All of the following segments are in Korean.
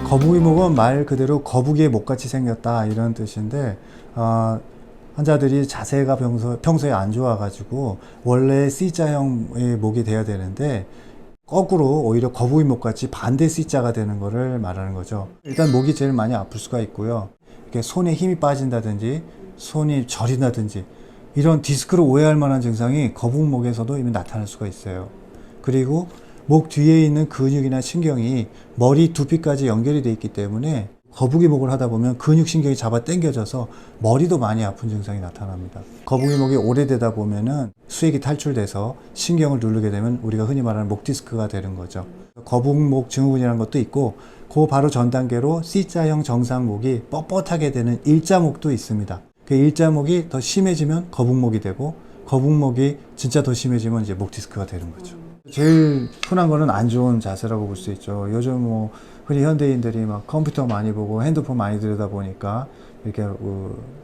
거북이목은 말 그대로 거북이의 목같이 생겼다 이런 뜻인데 환자들이 자세가 평소에 안 좋아가지고 원래 C자형의 목이 돼야 되는데 거꾸로 오히려 거북이 목같이 반대 C자가 되는 거를 말하는 거죠. 일단 목이 제일 많이 아플 수가 있고요. 이렇게 손에 힘이 빠진다든지 손이 저린다든지 이런 디스크로 오해할 만한 증상이 거북목에서도 이미 나타날 수가 있어요. 그리고 목 뒤에 있는 근육이나 신경이 머리 두피까지 연결이 되어 있기 때문에 거북이목을 하다 보면 근육신경이 잡아 당겨져서 머리도 많이 아픈 증상이 나타납니다. 거북이목이 오래되다 보면은 수액이 탈출돼서 신경을 누르게 되면 우리가 흔히 말하는 목 디스크가 되는 거죠. 거북목 증후군이라는 것도 있고 그 바로 전 단계로 C자형 정상목이 뻣뻣하게 되는 일자목도 있습니다. 그 일자목이 더 심해지면 거북목이 되고 거북목이 진짜 더 심해지면 이제 목 디스크가 되는 거죠. 제일 흔한 거는 안 좋은 자세라고 볼 수 있죠. 요즘 뭐 흔히 현대인들이 막 컴퓨터 많이 보고 핸드폰 많이 들여다 보니까 이렇게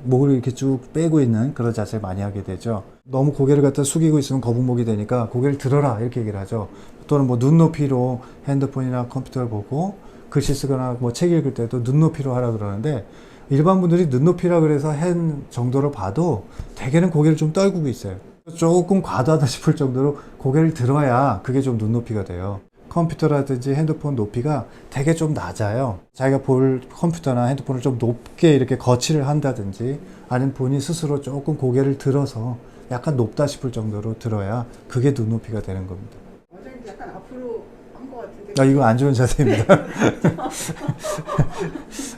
목을 이렇게 쭉 빼고 있는 그런 자세 많이 하게 되죠. 너무 고개를 갖다 숙이고 있으면 거북목이 되니까 고개를 들어라 이렇게 얘기를 하죠. 또는 뭐 눈높이로 핸드폰이나 컴퓨터를 보고 글씨 쓰거나 뭐 책 읽을 때도 눈높이로 하라 그러는데 일반 분들이 눈높이라 그래서 한 정도로 봐도 대개는 고개를 좀 떨구고 있어요. 조금 과도하다 싶을 정도로 고개를 들어야 그게 좀 눈높이가 돼요. 컴퓨터라든지 핸드폰 높이가 되게 좀 낮아요. 자기가 볼 컴퓨터나 핸드폰을 좀 높게 이렇게 거치를 한다든지 아니면 본인 스스로 조금 고개를 들어서 약간 높다 싶을 정도로 들어야 그게 눈높이가 되는 겁니다. 원장님 약간 앞으로 한 것 같은데. 이거 안 좋은 자세입니다.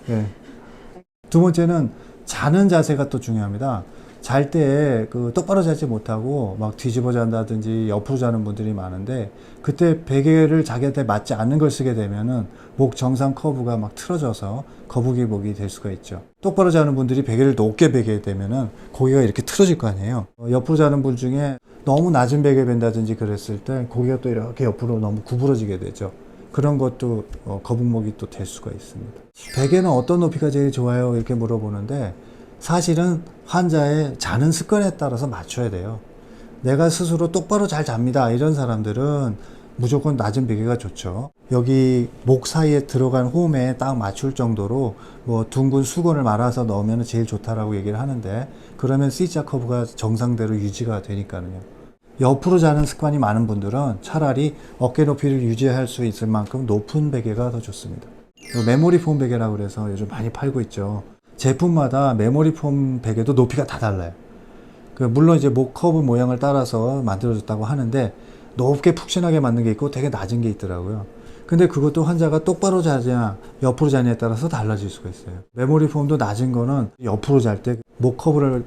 네. 두 번째는 자는 자세가 또 중요합니다. 잘 때 똑바로 자지 못하고 막 뒤집어 잔다든지 옆으로 자는 분들이 많은데 그때 베개를 자기한테 맞지 않는 걸 쓰게 되면은 목 정상 커브가 막 틀어져서 거북이 목이 될 수가 있죠. 똑바로 자는 분들이 베개를 높게 베게 되면은 고개가 이렇게 틀어질 거 아니에요. 옆으로 자는 분 중에 너무 낮은 베개 벤다든지 그랬을 때 고개가 또 이렇게 옆으로 너무 구부러지게 되죠. 그런 것도 거북목이 또 될 수가 있습니다. 베개는 어떤 높이가 제일 좋아요? 이렇게 물어보는데 사실은 환자의 자는 습관에 따라서 맞춰야 돼요. 내가 스스로 똑바로 잘 잡니다. 이런 사람들은 무조건 낮은 베개가 좋죠. 여기 목 사이에 들어간 홈에 딱 맞출 정도로 뭐 둥근 수건을 말아서 넣으면 제일 좋다라고 얘기를 하는데 그러면 C자 커브가 정상대로 유지가 되니까요. 옆으로 자는 습관이 많은 분들은 차라리 어깨 높이를 유지할 수 있을 만큼 높은 베개가 더 좋습니다. 메모리 폼 베개라고 그래서 요즘 많이 팔고 있죠. 제품마다 메모리 폼 베개도 높이가 다 달라요. 물론 이제 목 커브 모양을 따라서 만들어졌다고 하는데 높게 푹신하게 만든 게 있고 되게 낮은 게 있더라고요. 근데 그것도 환자가 똑바로 자냐 옆으로 자냐에 따라서 달라질 수가 있어요. 메모리 폼도 낮은 거는 옆으로 잘 때 목 커브를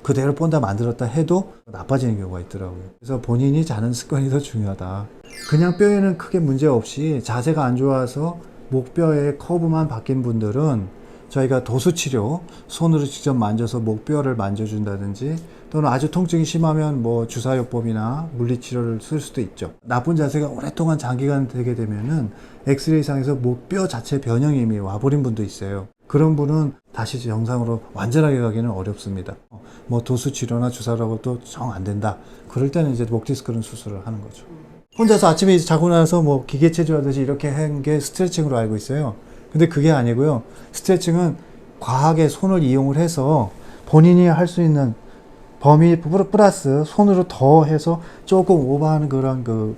그대로 본다 만들었다 해도 나빠지는 경우가 있더라고요. 그래서 본인이 자는 습관이 더 중요하다. 그냥 뼈에는 크게 문제 없이 자세가 안 좋아서 목뼈의 커브만 바뀐 분들은 저희가 도수치료, 손으로 직접 만져서 목뼈를 만져준다든지 또는 아주 통증이 심하면 뭐 주사요법이나 물리치료를 쓸 수도 있죠. 나쁜 자세가 오랫동안 장기간 되게 되면은 엑스레이상에서 목뼈 자체 변형이 이미 와버린 분도 있어요. 그런 분은 다시 정상으로 완전하게 가기는 어렵습니다. 뭐 도수치료나 주사라고 또 정 안 된다. 그럴 때는 이제 목 디스크는 수술을 하는 거죠. 혼자서 아침에 자고 나서 뭐 기계체조하듯이 이렇게 한 게 스트레칭으로 알고 있어요. 근데 그게 아니고요. 스트레칭은 과하게 손을 이용을 해서 본인이 할 수 있는 범위 플러스 손으로 더 해서 조금 오버하는 그런 그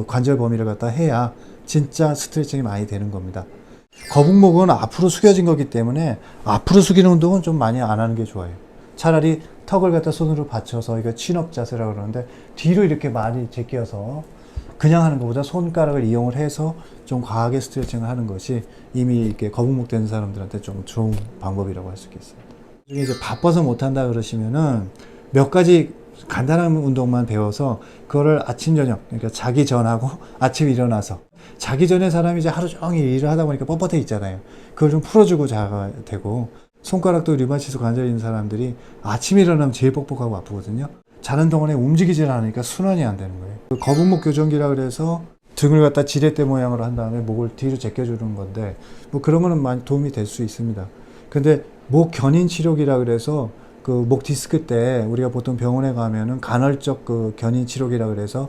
관절 범위를 갖다 해야 진짜 스트레칭이 많이 되는 겁니다. 거북목은 앞으로 숙여진 거기 때문에 앞으로 숙이는 운동은 좀 많이 안 하는 게 좋아요. 차라리 턱을 갖다 손으로 받쳐서 이거 친업 자세라고 그러는데 뒤로 이렇게 많이 제껴서 그냥 하는 것보다 손가락을 이용을 해서 좀 과하게 스트레칭을 하는 것이 이미 이렇게 거북목 되는 사람들한테 좀 좋은 방법이라고 할 수 있겠습니다. 중에 이제 바빠서 못한다 그러시면은 몇 가지 간단한 운동만 배워서 그거를 아침 저녁 그러니까 자기 전하고 아침에 일어나서 자기 전에 사람이 이제 하루 종일 일을 하다 보니까 뻣뻣해 있잖아요. 그걸 좀 풀어주고 자야 되고 손가락도 류마티스 관절 있는 사람들이 아침에 일어나면 제일 뻑뻑하고 아프거든요. 자는 동안에 움직이질 않으니까 순환이 안 되는 거예요. 거북목 교정기라 그래서 등을 갖다 지렛대 모양으로 한 다음에 목을 뒤로 제껴주는 건데 뭐 그런 거는 많이 도움이 될 수 있습니다. 근데 목 견인 치료기라 그래서 그 목 디스크 때 우리가 보통 병원에 가면은 간헐적 그 견인 치료기라 그래서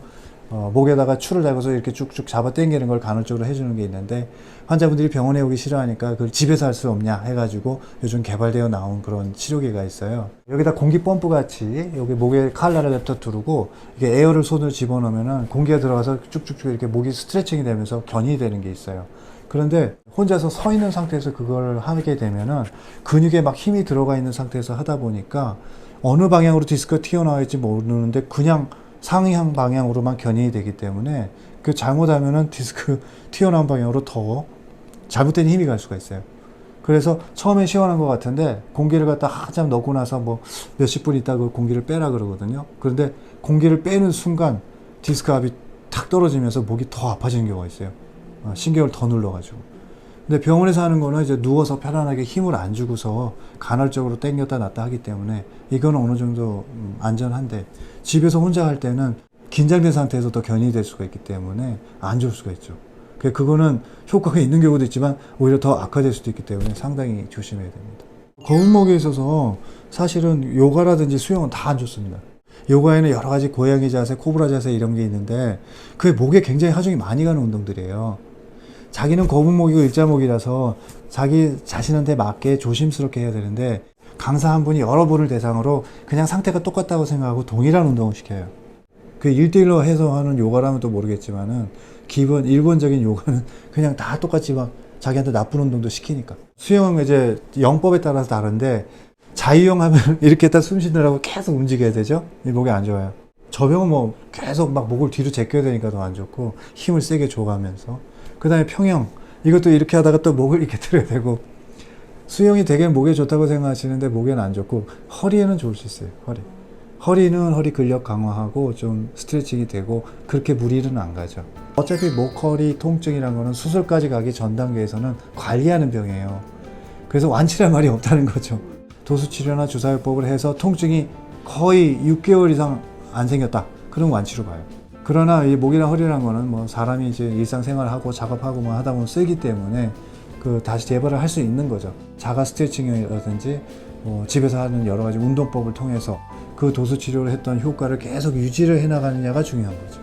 목에다가 추를 달고서 이렇게 쭉쭉 잡아 당기는 걸 간헐적으로 해주는 게 있는데 환자분들이 병원에 오기 싫어하니까 그걸 집에서 할 수 없냐 해가지고 요즘 개발되어 나온 그런 치료기가 있어요. 여기다 공기 펌프 같이 여기 목에 칼날을 갖다 두르고 이게 에어를 손으로 집어넣으면은 공기가 들어가서 쭉쭉쭉 이렇게 목이 스트레칭이 되면서 견인이 되는 게 있어요. 그런데 혼자서 서 있는 상태에서 그걸 하게 되면은 근육에 막 힘이 들어가 있는 상태에서 하다 보니까 어느 방향으로 디스크가 튀어나올지 모르는데 그냥 상향 방향으로만 견인이 되기 때문에 그 잘못하면은 디스크 튀어나온 방향으로 더 잘못된 힘이 갈 수가 있어요. 그래서 처음에 시원한 것 같은데 공기를 갖다 한참 넣고 나서 뭐 몇십 분 있다 그 공기를 빼라 그러거든요. 그런데 공기를 빼는 순간 디스크 압이 탁 떨어지면서 목이 더 아파지는 경우가 있어요. 신경을 더 눌러가지고. 근데 병원에서 하는 거는 이제 누워서 편안하게 힘을 안 주고서 간헐적으로 당겼다 놨다 하기 때문에 이건 어느 정도 안전한데 집에서 혼자 할 때는 긴장된 상태에서 더 견인이 될 수가 있기 때문에 안 좋을 수가 있죠. 그거는 효과가 있는 경우도 있지만 오히려 더 악화될 수도 있기 때문에 상당히 조심해야 됩니다. 거북목에 있어서 사실은 요가라든지 수영은 다 안 좋습니다. 요가에는 여러 가지 고양이 자세, 코브라 자세 이런 게 있는데 그게 목에 굉장히 하중이 많이 가는 운동들이에요. 자기는 거북목이고 일자목이라서 자기 자신한테 맞게 조심스럽게 해야 되는데 강사 한 분이 여러 분을 대상으로 그냥 상태가 똑같다고 생각하고 동일한 운동을 시켜요. 그 1대1로 해서 하는 요가라면 또 모르겠지만은 일본적인 요가는 그냥 다 똑같이 막 자기한테 나쁜 운동도 시키니까. 수영은 이제 영법에 따라서 다른데 자유형 하면 이렇게 딱 숨 쉬느라고 계속 움직여야 되죠? 이 목이 안 좋아요. 저병은 뭐 계속 막 목을 뒤로 제껴야 되니까 더 안 좋고 힘을 세게 줘가면서 그 다음에 평형 이것도 이렇게 하다가 또 목을 이렇게 들어야 되고 수영이 되게 목에 좋다고 생각하시는데 목에는 안 좋고 허리에는 좋을 수 있어요. 허리는 허리 근력 강화하고 좀 스트레칭이 되고 그렇게 무리는 안 가죠. 어차피 목, 허리 통증이란 거는 수술까지 가기 전 단계에서는 관리하는 병이에요. 그래서 완치란 말이 없다는 거죠. 도수치료나 주사요법을 해서 통증이 거의 6개월 이상 안 생겼다. 그럼 완치로 가요. 그러나 이 목이나 허리라는 거는 뭐 사람이 이제 일상생활하고 작업하고 뭐 하다 보면 쓰기 때문에 다시 재발을 할 수 있는 거죠. 자가 스트레칭이라든지 집에서 하는 여러 가지 운동법을 통해서 그 도수 치료를 했던 효과를 계속 유지를 해 나가느냐가 중요한 거죠.